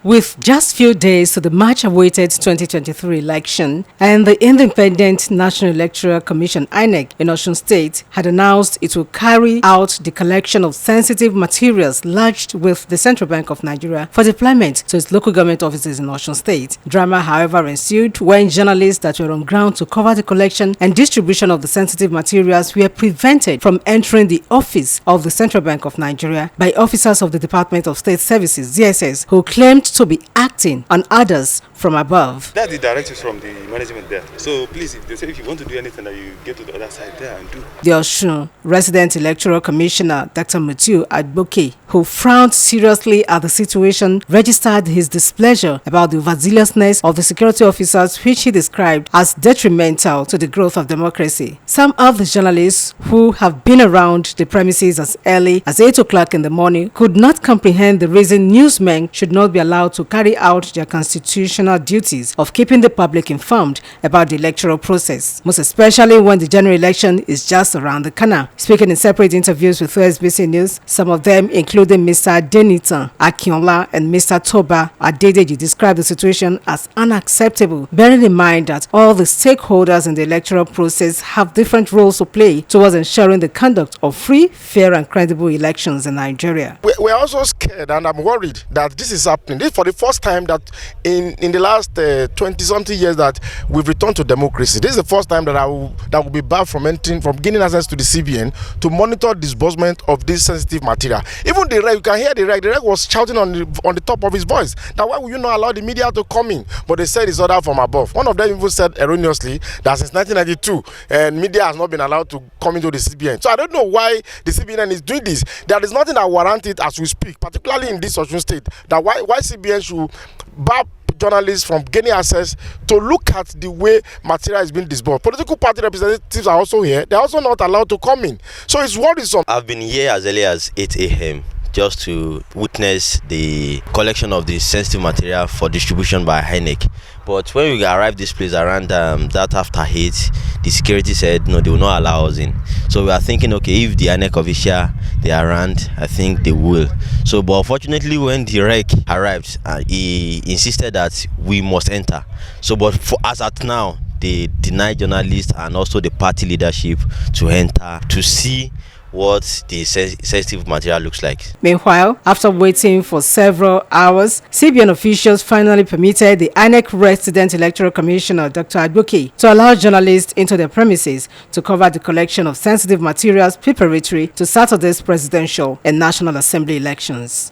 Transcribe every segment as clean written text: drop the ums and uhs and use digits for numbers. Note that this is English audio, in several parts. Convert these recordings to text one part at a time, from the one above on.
With just few days to the much-awaited 2023 election, and the Independent National Electoral Commission (Inec) in Osun State had announced it will carry out the collection of sensitive materials lodged with the Central Bank of Nigeria for deployment to its local government offices in Osun State. Drama, however, ensued when journalists that were on ground to cover the collection and distribution of the sensitive materials were prevented from entering the office of the Central Bank of Nigeria by officers of the Department of State Services (DSS) who claimed to be acting on orders from above. That's the directives from the management there. So please, if they say if you want to do anything, that you get to the other side there and do. The Osun Resident Electoral Commissioner, Dr. Mutiu Adboke, who frowned seriously at the situation, registered his displeasure about the overzealousness of the security officers, which he described as detrimental to the growth of democracy. Some of the journalists who have been around the premises as early as 8 o'clock in the morning could not comprehend the reason newsmen should not be allowed to carry out their constitutional duties of keeping the public informed about the electoral process, most especially when the general election is just around the corner. Speaking in separate interviews with OSBC News, some of them, including Mr. Denitan Akinola and Mr. Toba Adedeji, described the situation as unacceptable, bearing in mind that all the stakeholders in the electoral process have different roles to play towards ensuring the conduct of free, fair and credible elections in Nigeria. We're also scared, and I'm worried that this is happening. This is for the first time that in the last 20-something years that we've returned to democracy. This is the first time that will be barred from gaining access to the CBN to monitor disbursement of this sensitive material. Even the reg, you can hear the reg was shouting on the top of his voice. Now, why will you not allow the media to come in? But they said it's order from above. One of them even said erroneously that since 1992, media has not been allowed to come into the CBN. So I don't know why the CBN is doing this. There is nothing that warrants it as we speak, particularly in this Osun state, that why CBN should bar journalists from gaining access to look at the way material is being disbursed. Political party representatives are also here. They're also not allowed to come in. So it's worrisome. I've been here as early as 8 a.m. just to witness the collection of the sensitive material for distribution by Inec. But when we arrived this place around that after 8, the security said no, they will not allow us in. So we are thinking, okay, if the Inec official they are around, I think they will. So, but unfortunately, when the rec arrived, he insisted that we must enter. So, but for as at now, they deny journalists and also the party leadership to enter to see what the sensitive material looks like. Meanwhile, after waiting for several hours, CBN officials finally permitted the Inec Resident Electoral Commissioner, Dr. Adboke, to allow journalists into their premises to cover the collection of sensitive materials preparatory to Saturday's presidential and National Assembly elections.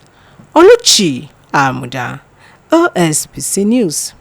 Oluchi Amuda, OSBC News.